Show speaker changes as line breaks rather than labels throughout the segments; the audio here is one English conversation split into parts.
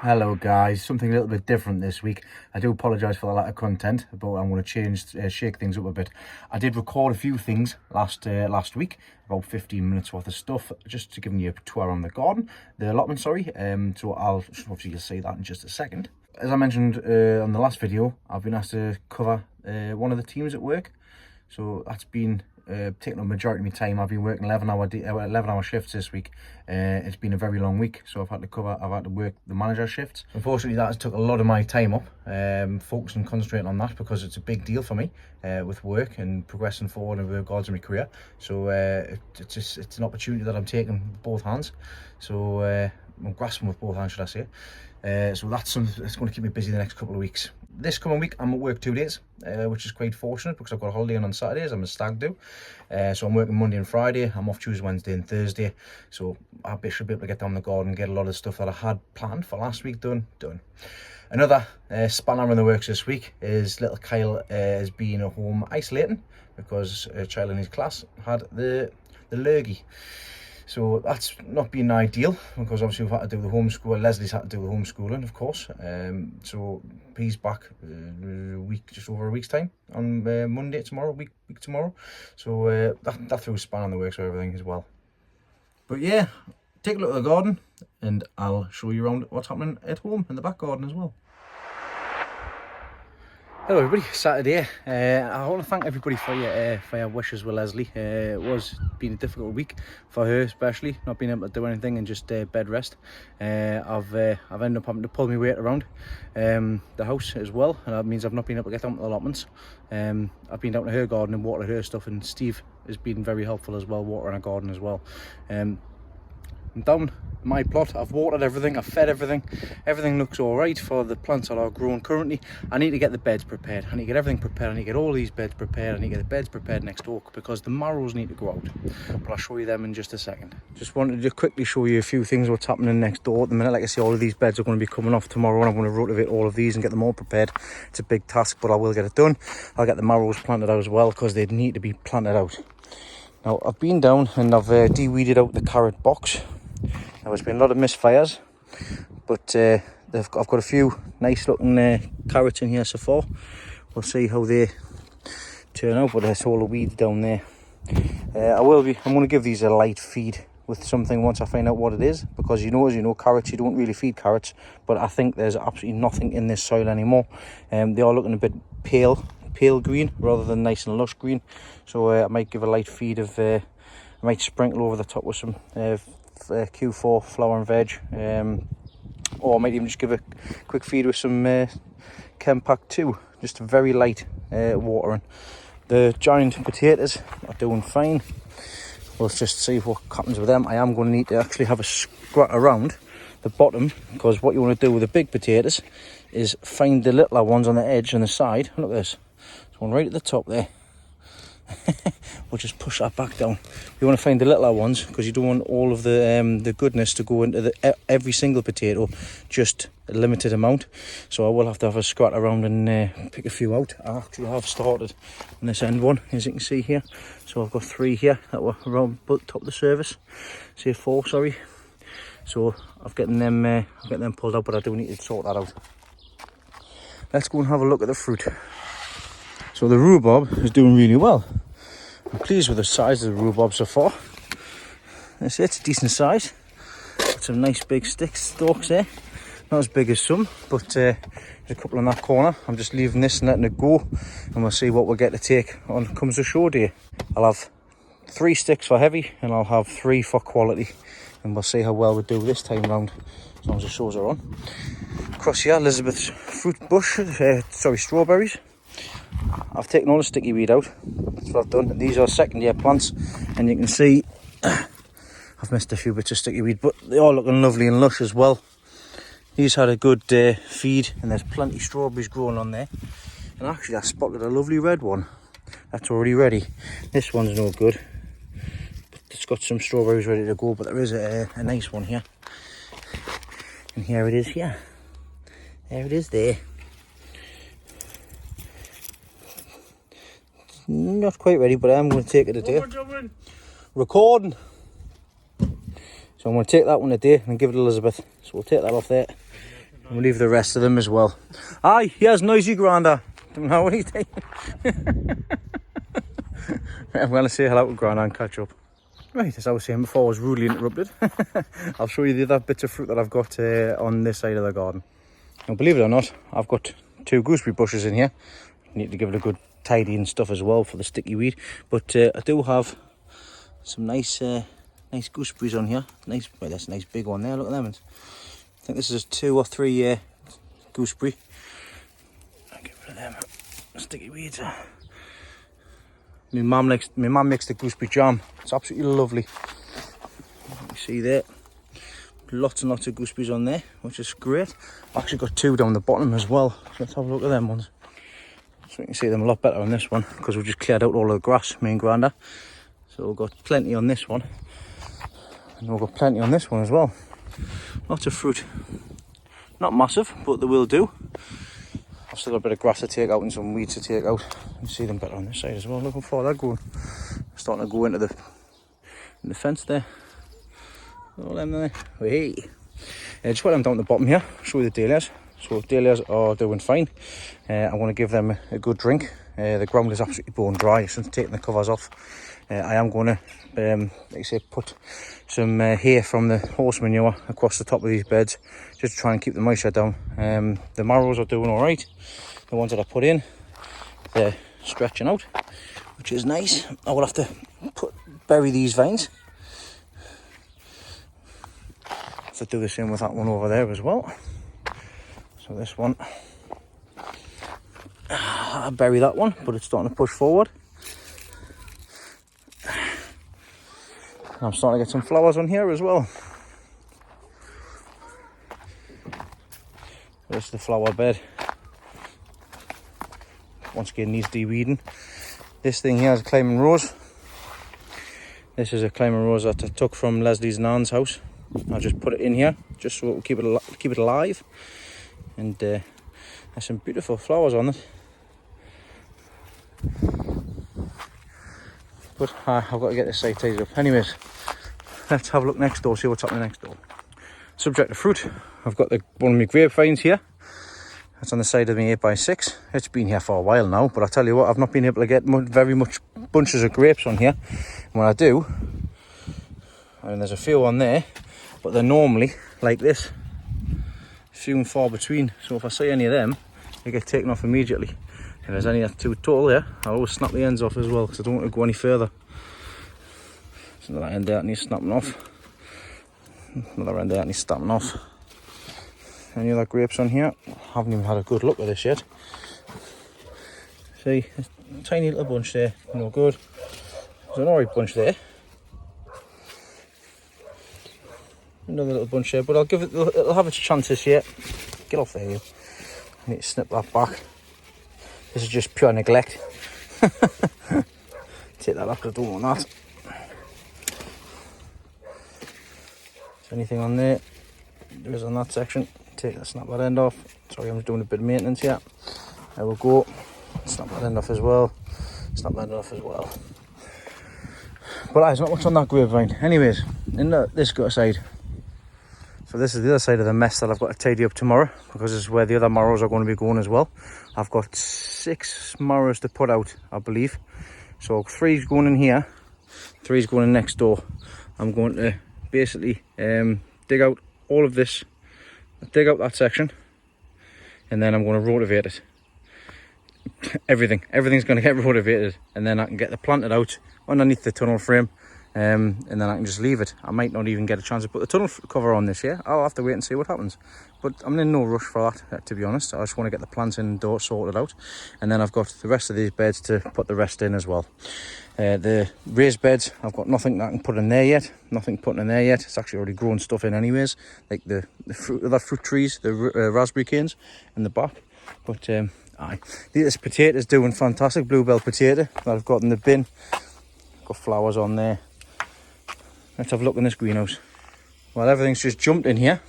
Hello guys, something a little bit different this week. I do apologise for the lack of content, but I'm going to shake things up a bit. I did record a few things last week, about 15 minutes worth of stuff, just to give you a tour around the garden, the allotment, sorry. So obviously you'll see that in just a second. As I mentioned on the last video, I've been asked to cover one of the teams at work. So that's been taking up a majority of my time. I've been working 11-hour shifts this week. It's been a very long week, so I've had to work the manager shifts. Unfortunately, that has took a lot of my time up, focusing and concentrating on that, because it's a big deal for me with work and progressing forward in regards to my career. So it's an opportunity that I'm taking with both hands. So I'm grasping with both hands, should I say. So that's something that's going to keep me busy the next couple of weeks. This coming week, I'm at work 2 days, which is quite fortunate because I've got a holiday on Saturdays. I'm a stag do. So I'm working Monday and Friday. I'm off Tuesday, Wednesday and Thursday. So I should be able to get down the garden and get a lot of stuff that I had planned for last week done. Another spanner in the works this week is little Kyle has been at home isolating because a child in his class had the lurgy. So that's not been ideal, because obviously we've had to do the homeschool. Leslie's had to do the homeschooling, of course. So he's back just over a week's time on Monday tomorrow, week tomorrow. So that threw a span in the works with everything as well. But yeah, take a look at the garden and I'll show you around what's happening at home in the back garden as well. Hello everybody, Saturday. I want to thank everybody for your wishes with Leslie. It was been a difficult week for her, especially not being able to do anything and just bed rest. I've ended up having to pull my weight around the house as well, and that means I've not been able to get down to the allotments. I've been down to her garden and watered her stuff, and Steve has been very helpful as well, watering our garden as well. I'm down my plot. I've watered everything, I've fed everything. Everything looks all right for the plants that are grown currently. I need to get the beds prepared. I need to get everything prepared. I need to get all these beds prepared. I need to get the beds prepared next door because the marrows need to go out. But I'll show you them in just a second. Just wanted to quickly show you a few things what's happening next door at the minute. Like I say, all of these beds are going to be coming off tomorrow, and I'm going to rotivate all of these and get them all prepared. It's a big task, but I will get it done. I'll get the marrows planted out as well, because they need to be planted out. Now I've been down and I've de-weeded out the carrot box. Now, there's been a lot of misfires, but I've got a few nice looking carrots in here so far. We'll see how they turn out, but there's all the weeds down there. I'm going to give these a light feed with something once I find out what it is, because as you know, carrots, you don't really feed carrots, but I think there's absolutely nothing in this soil anymore. They are looking a bit pale green rather than nice and lush green, so I might give a light feed of I might sprinkle over the top with some Q4 flour and veg, or I might even just give a quick feed with some Chem Pack 2, just a very light watering. The giant potatoes are doing fine. Let's just see what happens with them. I am going to need to actually have a scrat around the bottom, because what you want to do with the big potatoes is find the littler ones on the edge and the side. Look at this, there's one right at the top there. We'll just push that back down. You want to find the littler ones, because you don't want all of the goodness to go into every single potato, just a limited amount. So I will have to have a scrat around and pick a few out. I actually have started on this end one, as you can see here. So I've got 3 here that were around top of the surface. Say 4, sorry. So I'm getting them pulled out, but I do need to sort that out. Let's go and have a look at the fruit. So the rhubarb is doing really well. I'm pleased with the size of the rhubarb so far. It's a decent size. Got some nice big stalks there. Not as big as some, but there's a couple in that corner. I'm just leaving this and letting it go, and we'll see what we'll get to take on comes the show day. I'll have 3 sticks for heavy and I'll have 3 for quality, and we'll see how well we do this time round, as long as the shows are on. Across here, Elizabeth's fruit bush, strawberries. I've taken all the sticky weed out. That's what I've done. These are 2nd year plants, and you can see I've missed a few bits of sticky weed, but they are looking lovely and lush as well. These had a good feed, and there's plenty of strawberries growing on there. And actually I spotted a lovely red one that's already ready. This one's no good, but it's got some strawberries ready to go, but there is a nice one here. And here it is here. There it is there. Not quite ready, but I am going to take it today. Recording. So I'm going to take that one today and give it to Elizabeth. So we'll take that off there. We'll leave the rest of them as well. Aye, here's noisy Granda. Don't know what he's doing. I'm going to say hello to Granda and catch up. Right, as I was saying before, I was rudely interrupted. I'll show you the other bits of fruit that I've got on this side of the garden. Now, believe it or not, I've got 2 gooseberry bushes in here. Need to give it a good tidy and stuff as well for the sticky weed. But I do have some nice gooseberries on here. Nice, well, that's a nice big one there. Look at them. I think this is a 2 or 3 gooseberry. I'll get rid of them sticky weeds. My mum makes the gooseberry jam. It's absolutely lovely. You see there, lots and lots of gooseberries on there, which is great. I've actually got 2 down the bottom as well. So let's have a look at them ones. So you can see them a lot better on this one because we've just cleared out all of the grass, me and Granda. So we've got plenty on this one, and we've got plenty on this one as well. Lots of fruit. Not massive, but they will do. I've still got a bit of grass to take out and some weeds to take out. You can see them better on this side as well. Looking forward to that going. Starting to go into the fence there. All them there. Hey. Just put them down the bottom here. Show you the dahlias. So dahlias are doing fine. I'm going to give them a good drink. The ground is absolutely bone dry since taking the covers off. I am going to, like I say, put some hay from the horse manure across the top of these beds just to try and keep the moisture down. The marrows are doing all right. The ones that I put in, they're stretching out, which is nice. I will have to bury these vines. Have to do the same with that one over there as well. So this one, I bury that one, but it's starting to push forward. I'm starting to get some flowers on here as well. This is the flower bed. Once again needs de-weeding. This thing here is a climbing rose. This is a climbing rose that I took from Leslie's nan's house. I'll just put it in here just so it will keep it alive. And there's some beautiful flowers on it. But I've got to get this side tidied up. Anyways, let's have a look next door, see what's happening next door. Subject to fruit, I've got one of my grapevines here. That's on the side of my 8x6. It's been here for a while now, but I tell you what, I've not been able to get very much bunches of grapes on here. And when I do, I mean, there's a few on there, but they're normally like this, few and far between. So if I see any of them, they get taken off immediately. If there's any 2 total there, I'll always snap the ends off as well because I don't want to go any further. So that end there that needs snapping off. Another end there that needs snapping off. Any other grapes on here? I haven't even had a good look at this yet. See, a tiny little bunch there, no good. There's an alright bunch there. Another little bunch there, but I'll give it, it'll have its chances yet. Get off there, you. I need to snip that back. This is just pure neglect. Take that off because I don't want that. Is anything on there? There is on that section. Take that, snap that end off. Sorry, I'm just doing a bit of maintenance here. There we go. Snap that end off as well. Snap that end off as well. But there's not much on that grapevine. Anyways, in this gutter side. So this is the other side of the mess that I've got to tidy up tomorrow because this is where the other marrows are going to be going as well. I've got 6 marrows to put out, I believe. So 3's going in here, 3's going in next door. I'm going to basically dig out all of this, dig out that section, and then I'm going to rotivate it. Everything's going to get rotivated, and then I can get the planted out underneath the tunnel frame. And then I can just leave it. I might not even get a chance to put the tunnel cover on this year. I'll have to wait and see what happens. But I'm in no rush for that, to be honest. I just want to get the plants indoors sorted out. And then I've got the rest of these beds to put the rest in as well. The raised beds, I've got nothing that I can put in there yet. Nothing put in there yet. It's actually already grown stuff in anyways. Like the other fruit trees, the raspberry canes in the back. But this potato's doing fantastic. Bluebell potato that I've got in the bin. Got flowers on there. Let's have a look in this greenhouse. Well, everything's just jumped in here.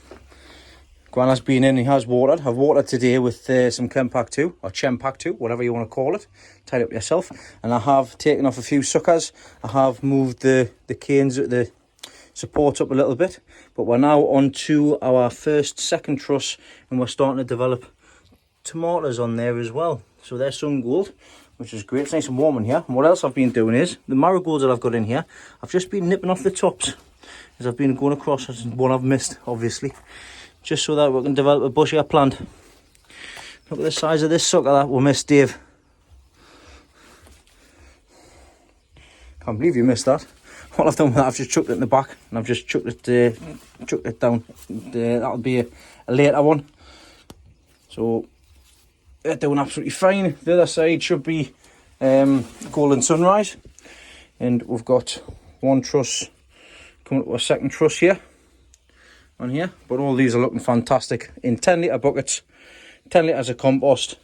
Gran's been in, he has watered. I've watered today with some Chem Pack 2, or Chem Pack 2, whatever you want to call it. Tied up yourself. And I have taken off a few suckers. I have moved the canes, the supports up a little bit. But we're now on to our second truss, and we're starting to develop tomatoes on there as well. So they're sun gold, which is great. It's nice and warm in here. And what else I've been doing is, the marigolds that I've got in here, I've just been nipping off the tops as I've been going across. That's one I've missed, obviously, just so that we can develop a bushier plant. Look at the size of this sucker that we missed, Dave. Can't believe you missed that. What I've done with that, I've just chucked it in the back, and I've just chucked it down. That'll be a later one. So they're doing absolutely fine. The other side should be golden sunrise, and we've got one truss coming up to a second truss here on here. But all these are looking fantastic in 10 litre buckets, 10 litres of compost,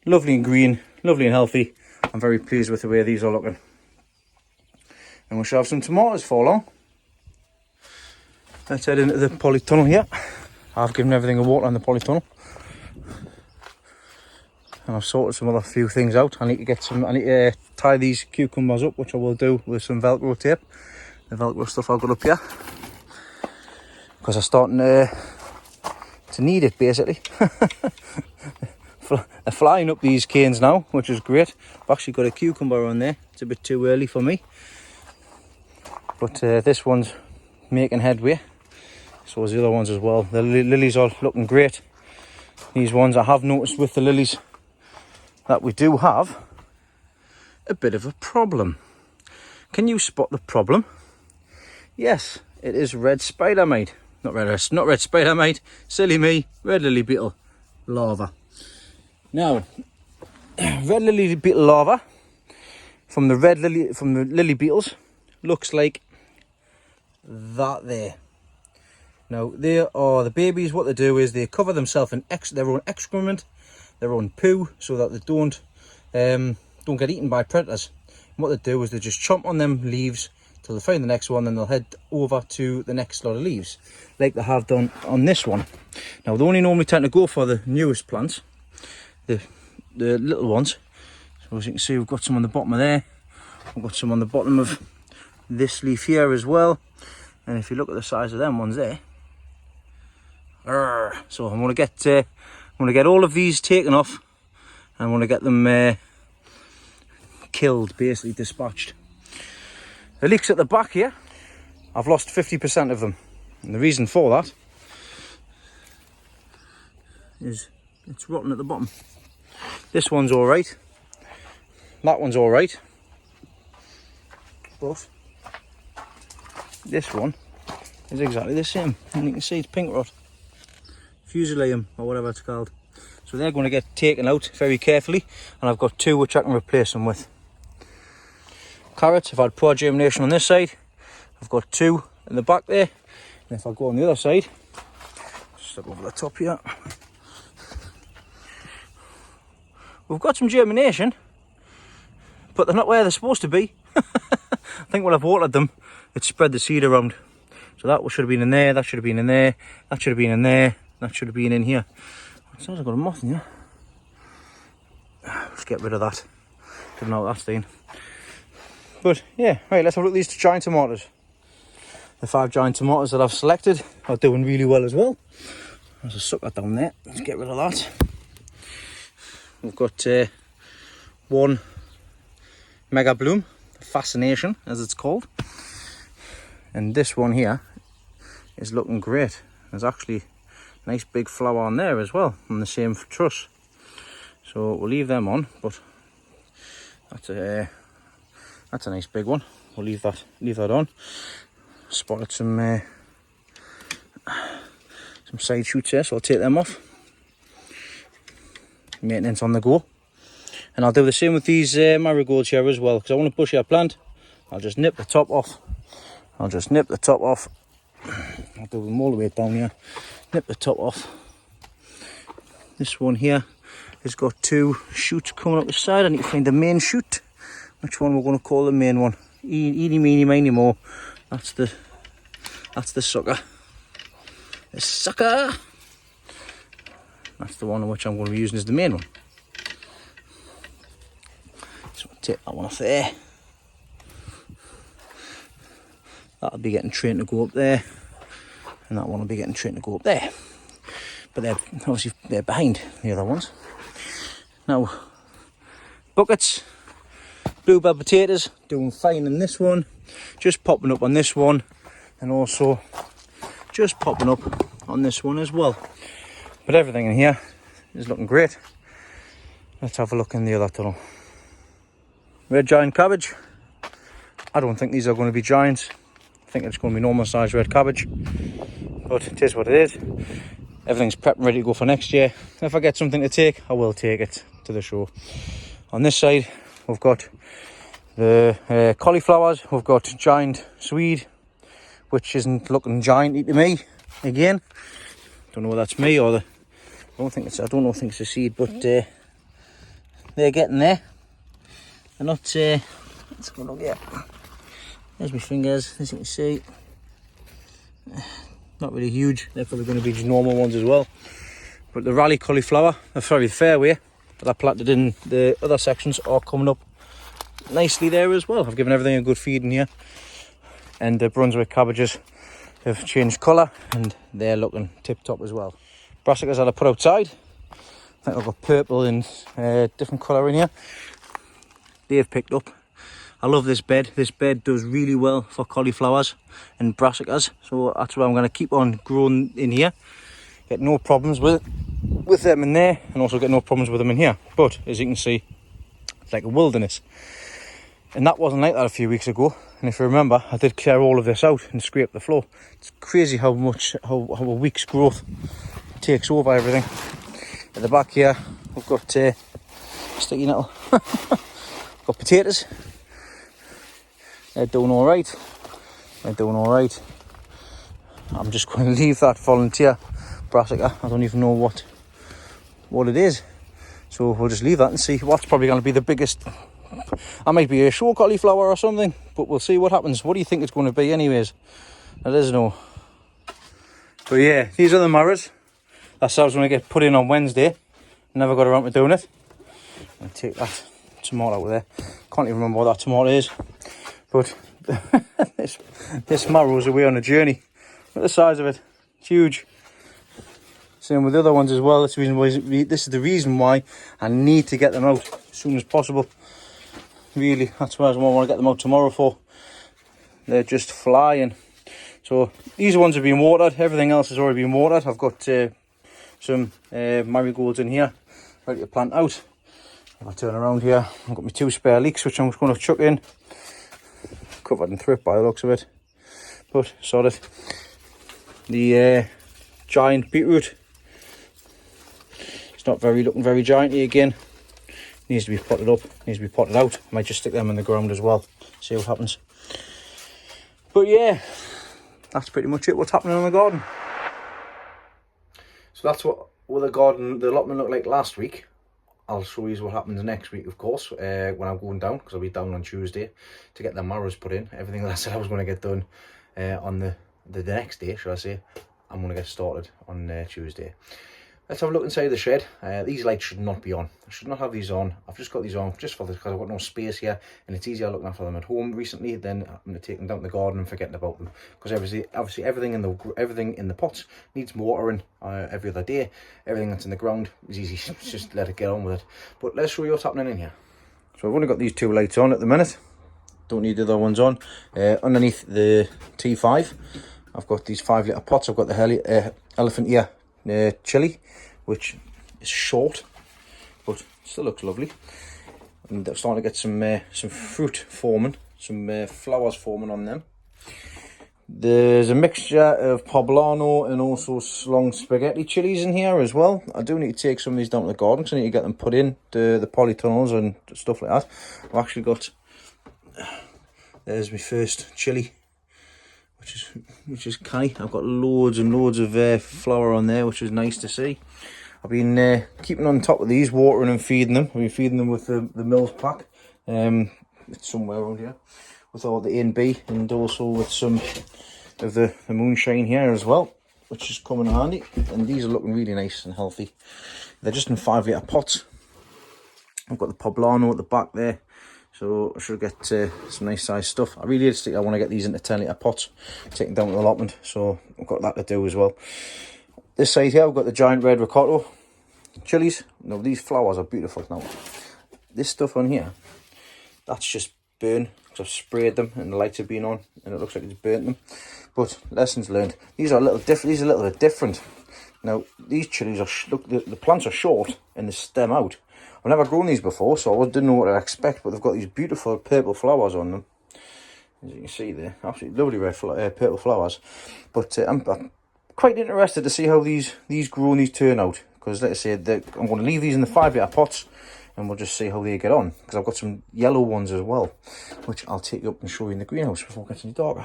lovely and green, lovely and healthy. I'm very pleased with the way these are looking. And we shall have some tomatoes for long. Let's head into the polytunnel here. I've given everything a water on the polytunnel, and I've sorted some other few things out. I need to tie these cucumbers up, which I will do with some Velcro tape. The Velcro stuff I've got up here, because I'm starting to need it, basically. They're flying up these canes now, which is great. I've actually got a cucumber on there. It's a bit too early for me, but this one's making headway. So as the other ones as well. The lilies are looking great. These ones, I have noticed with the lilies that we do have a bit of a problem. Can you spot the problem? Yes, it is red spider mite. Not red spider mite. Silly me. Red lily beetle larva. Now, red lily beetle larva from the lily beetles looks like that there. Now, they are the babies. What they do is they cover themselves in their own excrement, their own poo, so that they don't get eaten by predators. And what they do is they just chomp on them leaves till they find the next one, and they'll head over to the next lot of leaves, like they have done on this one. Now, they only normally tend to go for the newest plants, the little ones. So as you can see, we've got some on the bottom of there. We've got some on the bottom of this leaf here as well. And if you look at the size of them ones there, so I'm going to get all of these taken off, and I'm going to get them killed, basically dispatched. The leeks at the back here, I've lost 50% of them, and the reason for that is it's rotten at the bottom. This one's all right, that one's all right, but this one is exactly the same, and you can see it's pink rot, fusilium or whatever it's called. So they're going to get taken out very carefully, and I've got two which I can replace them with. Carrots, I've had poor germination on this side. I've got two in the back there, and if I go on the other side, step over the top here, we've got some germination, but they're not where they're supposed to be. I think when I've watered them, it spread the seed around. So that should have been in there, that should have been in there, that should have been in there, that should have been in here. It sounds like I've got a moth in here. Let's get rid of that. Don't know what that's doing. But yeah, right, let's have a look at these giant tomatoes. The 5 giant tomatoes that I've selected are doing really well as well. There's a sucker down there. Let's get rid of that. We've got one mega bloom, fascination as it's called, and this one here is looking great. There's actually a nice big flower on there as well on the same truss, so we'll leave them on. But that's a nice big one. We'll leave that on. Spotted some side shoots here, so I'll take them off. Maintenance on the go. And I'll do the same with these marigolds here as well, because I want to bush our plant. I'll just nip the top off. I'll do them all the way down here. Nip the top off. This one here has got 2 shoots coming up the side. I need to find the main shoot. Which one we're going to call the main one? Eeny, meeny, miny, mo. That's the sucker. The sucker! That's the one which I'm going to be using as the main one. So I'll take that one off there. That'll be getting trained to go up there, and that one will be getting trained to go up there. But they're obviously they're behind the other ones. Now, buckets, bluebell potatoes, doing fine in this one, just popping up on this one, and also just popping up on this one as well. But everything in here is looking great. Let's have a look in the other tunnel. Red giant cabbage. I don't think these are going to be giants. I think it's going to be normal sized red cabbage. But it is what it is. Everything's prepped and ready to go for next year. If I get something to take, I will take it to the show. On this side, we've got the cauliflowers. We've got giant swede, which isn't looking gianty to me. Again, don't know whether that's me or the. I don't think it's a seed, but they're getting there. They're not. Let's have a look here. There's my fingers, as you can see. Not really huge. They're probably going to be just normal ones as well. But the rally cauliflower, sorry, the fairway that I planted in the other sections are coming up nicely there as well. I've given everything a good feed in here. And the Brunswick cabbages have changed colour and they're looking tip top as well. Brassicas that I put outside, I think I've got purple and different colour in here. They've picked up. I love this bed. This bed does really well for cauliflowers and brassicas, so that's why I'm going to keep on growing in here. Get no problems with them in there, and also get no problems with them in here. But as you can see, it's like a wilderness, and that wasn't like that a few weeks ago. And if you remember, I did clear all of this out and scrape the floor. It's crazy how a week's growth takes over everything. At the back here, we've got sticky nettle. Got potatoes. They're doing all right. I'm just going to leave that volunteer brassica. I don't even know what it is. So we'll just leave that and see what's probably going to be the biggest. I might be a show cauliflower or something, but we'll see what happens. What do you think it's going to be anyways? Let us know. But yeah, these are the marrows. That's how I was going to get put in on Wednesday. Never got around to doing it. I'll take that tomato out of there. Can't even remember what that tomato is. But this marrow is away on a journey. Look at the size of it. It's huge. Same with the other ones as well. This is the reason why I need to get them out as soon as possible. Really, that's why I want to get them out tomorrow for. They're just flying. So these ones have been watered. Everything else has already been watered. I've got some marigolds in here ready to plant out. If I turn around here, I've got my 2 spare leeks which I'm just going to chuck in. Covered in thrip by the looks of it, but sort of the giant beetroot. It's not looking very gianty again. Needs to be potted up. Needs to be potted out. I might just stick them in the ground as well. See what happens. But yeah, that's pretty much it. What's happening in the garden? So that's what the allotment looked like last week. I'll show you what happens next week, of course, when I'm going down, because I'll be down on Tuesday to get the marrows put in. Everything that I said I was going to get done on the next day, should I say, I'm going to get started on Tuesday. Let's have a look inside the shed. These lights should not be on. I should not have these on. I've just got these on just for this because I've got no space here, and it's easier looking after them at home recently than I'm going to take them down to the garden and forgetting about them. Because obviously everything in the pots needs watering every other day. Everything that's in the ground is easy. Just let it get on with it. But let's show you what's happening in here. So I've only got these 2 lights on at the minute. Don't need the other ones on. Underneath the T5, I've got these 5 litre pots. I've got the elephant ear chili, which is short but still looks lovely, and they're starting to get some fruit forming, some flowers forming on them. There's a mixture of poblano and also long spaghetti chilies in here as well. I do need to take some of these down to the garden because I need to get them put in the polytunnels and stuff like that. I've actually got, there's my first chili, which is canny. I've got loads and loads of flour on there, which is nice to see. I've been keeping on top of these, watering and feeding them. I've been feeding them with the Mills pack. It's somewhere around here, with all the A and B, and also with some of the moonshine here as well, which is coming handy. And these are looking really nice and healthy. They're just in 5 litre pots. I've got the poblano at the back there, So I should get some nice size stuff. I realistically, I want to get these into 10 litre pots, take them down to the allotment. So I've got that to do as well. This side here, I've got the giant red ricotta chilies. Now these flowers are beautiful. Now this stuff on here, that's just burn because I've sprayed them and the lights have been on and it looks like it's burnt them. But lessons learned. These are a little different. These are a little bit different. Now these chilies are look, the plants are short and they stem out. I've never grown these before, so I didn't know what to expect. But they've got these beautiful purple flowers on them, as you can see there. Absolutely lovely red purple flowers. But I'm quite interested to see how these grow and these turn out. Because like I said, I'm going to leave these in the 5 litre pots and we'll just see how they get on. Because I've got some yellow ones as well, which I'll take up and show you in the greenhouse before it gets any darker.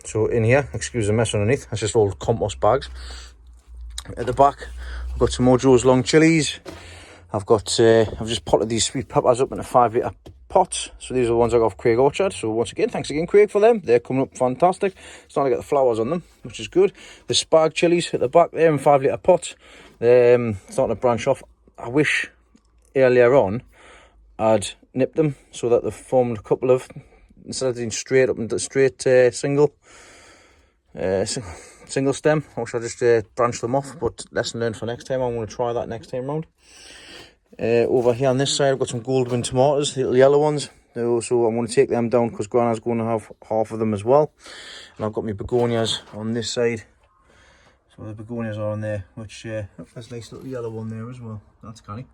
So in here, excuse the mess underneath, that's just all compost bags. At the back, I've got some more Joe's long chilies. I've just potted these sweet peppers up in a 5 litre pots. So these are the ones I got off Craig Orchard. So once again, thanks again Craig for them. They're coming up fantastic. Starting to get the flowers on them, which is good. The spag chilies at the back there in 5 litre pots. They're starting to branch off. I wish earlier on I'd nipped them so that they've formed a couple of, instead of doing straight up and straight single stem, I wish I just branched them off. But lesson learned for next time. I'm going to try that next time round. Over here on this side, I've got some Goldwyn tomatoes, the little yellow ones. So I'm going to take them down because Grana's going to have half of them as well. And I've got my begonias on this side. So the begonias are on there, which there's a nice little yellow one there as well. That's canny.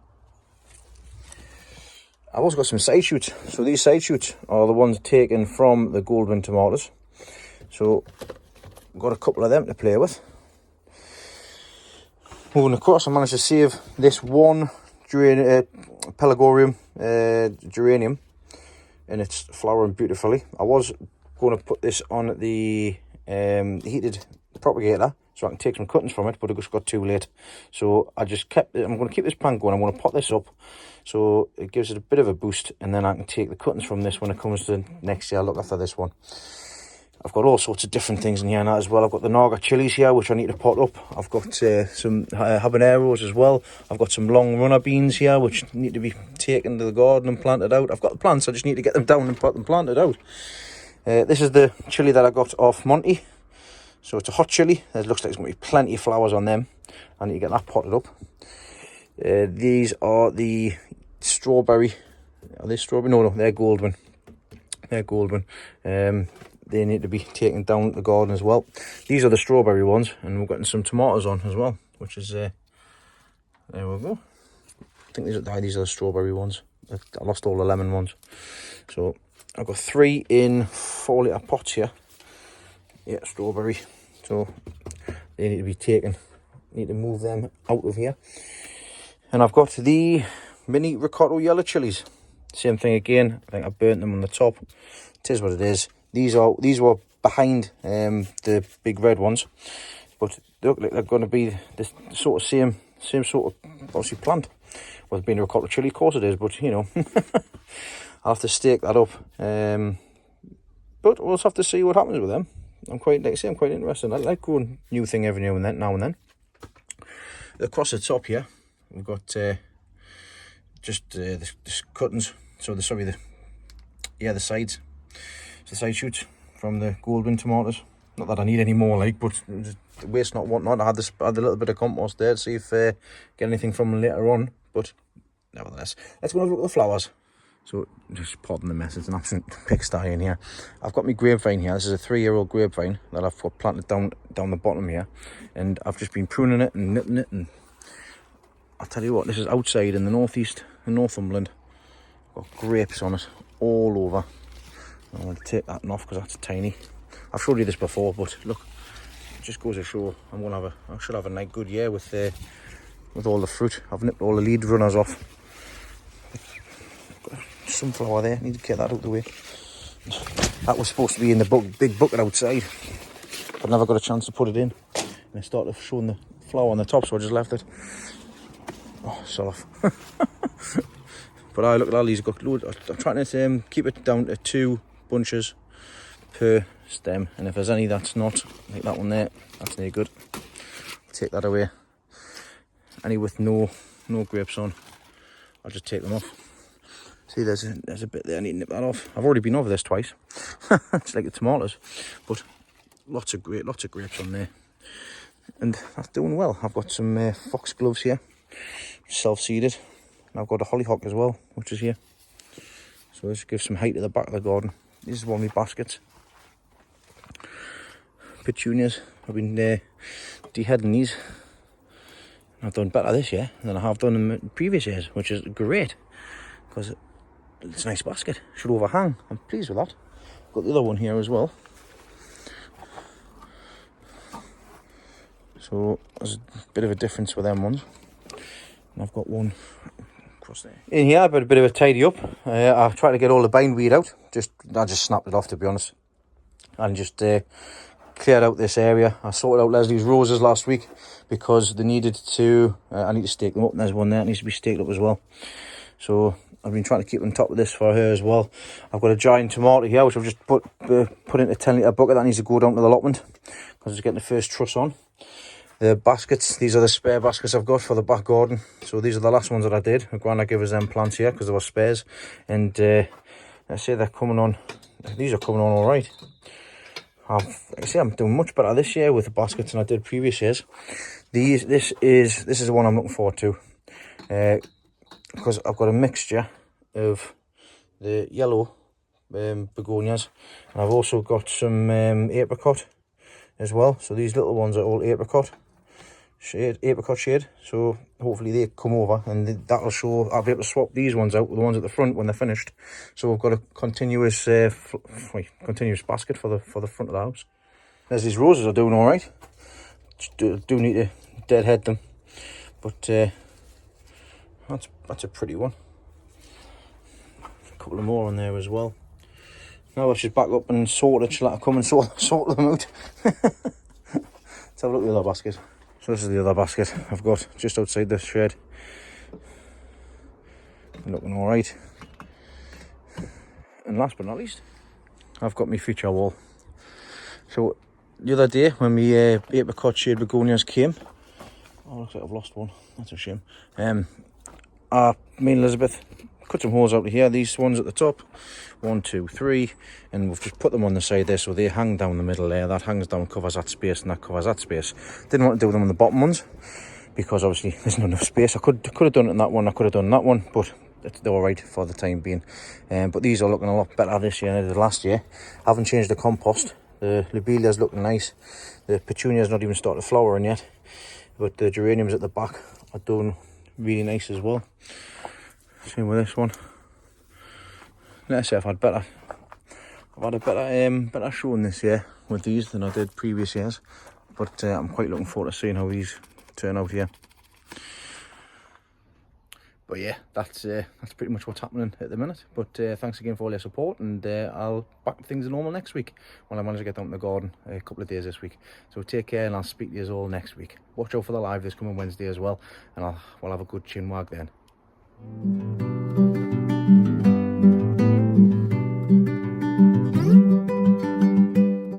I've also got some side shoots. So these side shoots are the ones taken from the Goldwyn tomatoes. So I've got a couple of them to play with. Moving across, I managed to save this one Pelargonium geranium, and it's flowering beautifully. I was going to put this on the heated propagator so I can take some cuttings from it, but it just got too late. So I just kept it. I'm going to keep this plant going. I'm going to pot this up so it gives it a bit of a boost, and then I can take the cuttings from this when it comes to next year. Look after this one. I've got all sorts of different things in here now as well. I've got the Naga chilies here, which I need to pot up. I've got some habaneros as well. I've got some long runner beans here, which need to be taken to the garden and planted out. I've got the plants, I just need to get them down and put them planted out. This is the chili that I got off Monty. So it's a hot chili. It looks like there's going to be plenty of flowers on them. I need to get that potted up. These are the strawberry. Are they strawberry? No, they're Goldwyn. They're Goldwyn. They need to be taken down the garden as well. These are the strawberry ones, and we're getting some tomatoes on as well, which is there we go. I think these are the strawberry ones. I lost all the lemon ones. So I've got 3 in 4 litre pots here. Yeah, strawberry. So they need to be taken. Need to move them out of here. And I've got the mini ricotta yellow chilies. Same thing again. I think I burnt them on the top. It is what it is. These were behind the big red ones, but they look like they're going to be the sort of same sort of obviously plant. Well, being a ricotta chili, of course it is, but you know, I'll have to stake that up. But we'll just have to see what happens with them. I'm quite interested. I like growing new thing every now and then. Across the top here, we've got just the cuttings. So the sides. It's the side shoots from the Goldwyn tomatoes. Not that I need any more, like, but waste not, want not. I had a little bit of compost there to see if get anything from them later on. But nevertheless, let's go and have a look at the flowers. So just pardon the mess, it's an absolute pigsty in here. I've got my grapevine here. This is a 3-year-old grapevine that I've got planted down the bottom here, and I've just been pruning it and nipping it. And I'll tell you what, this is outside in the northeast, in Northumberland. Got grapes on it all over. I'm going to take that off because that's tiny. I've showed you this before, but look, it just goes to show I should have a nice good year with all the fruit. I've nipped all the lead runners off. Got a sunflower there, need to get that out of the way. That was supposed to be in the big bucket outside, but never got a chance to put it in. And it started showing the flower on the top, so I just left it. Oh, sod off. But I look at all these, got loads. I'm trying to keep it down to 2 bunches per stem, and if there's any that's not, like that one there, that's no good. I'll take that away. Any with no grapes on, I'll just take them off. See, there's a bit there. I need to nip that off. I've already been over this twice. It's like the tomatoes, but lots of grapes on there, and that's doing well. I've got some foxgloves here, self-seeded. And I've got a hollyhock as well, which is here. So this gives some height to the back of the garden. This is one of my baskets. Petunias. I've been deheading these. I've done better this year than I have done in previous years, which is great because it's a nice basket. Should overhang. I'm pleased with that. Got the other one here as well. So there's a bit of a difference with them ones. And I've got one across there. In here, I've got a bit of a tidy up. I tried to get all the bindweed out. I just snapped it off, to be honest, and just cleared out this area. I sorted out Leslie's roses last week because they needed to. I need to stake them up. And there's one there that needs to be staked up as well. So I've been trying to keep on top of this for her as well. I've got a giant tomato here, which I've just put into a 10 litre bucket that needs to go down to the allotment because it's getting the first truss on. The baskets, these are the spare baskets I've got for the back garden. So these are the last ones that I did. My granddad gave us them plants here because they were spares. And I say they're coming on. These are coming on all right. I'm doing much better this year with the baskets than I did previous years. This is the one I'm looking forward to. Because I've got a mixture of the yellow begonias. And I've also got some apricot as well. So these little ones are all apricot shade, so hopefully they come over and that'll show. I'll be able to swap these ones out with the ones at the front when they're finished, so we've got a continuous basket for the front of the house. As these roses are doing all right. Do need to deadhead them, but that's a pretty one. A couple of more on there as well. Now if she's back up and sorted, she'll have to come and sort them out. Let's have a look at the other basket. So this is the other basket I've got just outside the shed. Looking all right. And last but not least, I've got my feature wall. So the other day when my apricot shade begonias came, oh, looks like I've lost one. That's a shame. Me and Elizabeth cut some holes out of here. These ones at the top, 1, 2, 3, and we've just put them on the side there, so they hang down the middle there. That hangs down, covers that space, and that covers that space. Didn't want to do them on the bottom ones because obviously there's not enough space. I could have done it in that one. I could have done that one, but they're all right for the time being. But these are looking a lot better this year than they did last year. I haven't changed the compost. The lobelia's looking nice. The petunia's not even started flowering yet, but the geraniums at the back are doing really nice as well. Same with this one. Let's say I've had a better showing this year with these than I did previous years, but I'm quite looking forward to seeing how these turn out here. But yeah, that's pretty much what's happening at the minute. But thanks again for all your support, and I'll back things to normal next week when I manage to get down to the garden a couple of days this week. So take care, and I'll speak to you all next week. Watch out for the live this coming Wednesday as well, and we'll have a good chin wag then.